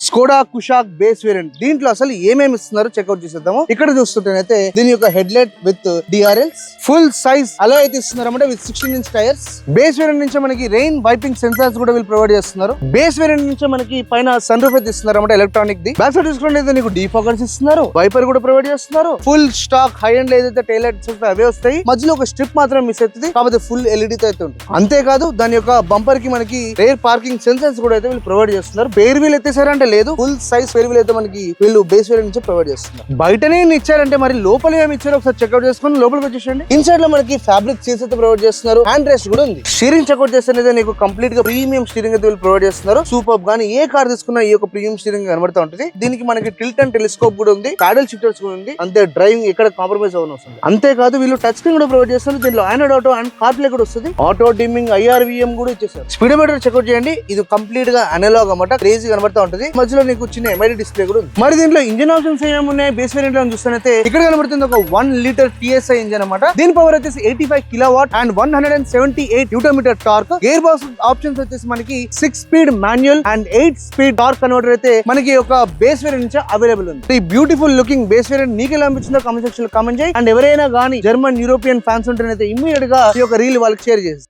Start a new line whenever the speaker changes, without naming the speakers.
Skoda Kushaq base variant. దీంట్లో అసలు ఏమేమి ఇస్తున్నారో చెక్అౌట్ చేసేద్దాము. ఇక్కడ చూస్తుంటేనైతే దీని యొక్క headlight with DRLs, full size అలా అయితే ఇస్తున్నారన్నమాట with 16 inch tyres. Base variant నుంచి మనకి రెయిన్ వైపింగ్ సెన్సార్స్ కూడా వీళ్ళు ప్రొవైడ్ చేస్తున్నారు. బేస్ వేరియంట్ నుంచి మనకి పైన సన్ రూఫ్ అయితే ఇస్తున్నారు అన్నమాట ఎలక్ట్రానిక్ ది. బ్యాక్ సైడ్ చూసుకుంటే నీకు డీఫాగర్స్ ఇస్తున్నారు, వైపర్ కూడా ప్రొవైడ్ చేస్తున్నారు. ఫుల్ స్టాక్ హై అండ్ ఏదైతే టైల్ లైట్స్ అవే వస్తాయి. మధ్యలో ఒక స్ట్రిప్ మాత్రం మిస్ అవుతుంది, కాకపోతే ఫుల్ ఎల్ఈడి తో అయితే ఉంటుంది. అంతేకాదు దాని యొక్క బంపర్ కి మనకి రేర్ పార్కింగ్ సెన్సర్స్ కూడా అయితే వీళ్ళు ప్రొవైడ్ చేస్తున్నారు. పేర్ వీల్ ఎత్తేసారంటే లేదు, ఫుల్ సైజ్ పేర్ వీల్ అయితే మనకి వీళ్ళు బేస్ వేరియంట్ నుంచి ప్రొవైడ్ చేస్తున్నారు. బయటనే ఇచ్చారంటే మరి లోపల ఏమి ఇచ్చారో ఒకసారి చెక్అౌట్ చేసుకుని లోపలికి వచ్చేసండి. ఇన్సైడ్ లో మనకి ఫ్యాబ్రిక్ సీట్స్ అయితే ప్రొవైడ్ చేస్తున్నారు. హ్యాండ్ రెస్ట్ కూడా ఉంది. స్టీరింగ్ చెక్అౌట్ చేస్తే నీకు కంప్లీట్ గా ప్రీమియం స్టీరింగ్ అయితే వీళ్ళు ప్రొవైడ్ చేస్తున్నారు. సూపర్ గానీ ఏ కార్ తీసుకున్నా ఈ యొక్క ప్రీమియం స్టీరింగ్ కనబడతా ఉంటుంది. దీనికి మనకి టిల్ట్ అండ్ టెలిస్కోప్ కూడా ఉంది, ప్యాడల్ షిఫ్టర్స్ కూడా ఉంది. అంతే డ్రైవింగ్ ఎక్కడ కాంప్రమైజ్ అవ్వని వస్తుంది. అంతేకాదు వీళ్ళు టచ్ స్క్రీన్ కూడా ప్రొవైడ్ చేస్తున్నారు. దీనిలో Android auto and car play కూడా వస్తుంది. ఆటో డిమ్మింగ్ IRVM కూడా ఇచ్చేసారు. స్పీడోమీటర్ చెక్అౌట్ చేయండి. ఇది కంప్లీట్ గా అనలాగ్ అన్నమాట, క్రేజీ కనబడతా ఉంటుంది. మధ్యలో నీకు చిన్న MID డిస్ప్లే కూడా ఉంది. మరి దీంట్లో ఇంజిన్ ఆప్షన్స్ ఏమేమి ఉన్నాయి బేస్ వేరియంట్ లో చూస్తే ఇక్కడ కనబడుతుంది ఒక 1 లీటర్ TSI ఇంజిన్ అన్నమాట. దీని పవర్ వచ్చేసి 85 kilowatt and 178 newton metre torque. Gear box options వచ్చేసి మనకి 6 speed manual and 8 speed torque converter అయితే మనకి ఒక బేస్ వేరియంట్ నుంచి అవైలబుల్ ఉంది. ఈ బ్యూటిఫుల్ లుకింగ్ బేస్ వేరియంట్ నీకు ఎలా అనిపించిందో కామెంట్ సెక్షన్ లో కామెంట్ చేయి. అండ్ ఎవరైనా గానీ జర్మన్ యూరోపియన్ ఫ్యాన్స్ ఉంటేనైతే ఇమ్మీడియట్ గా ఈ యొక్క రీల్ వాళ్ళకి షేర్ చేసి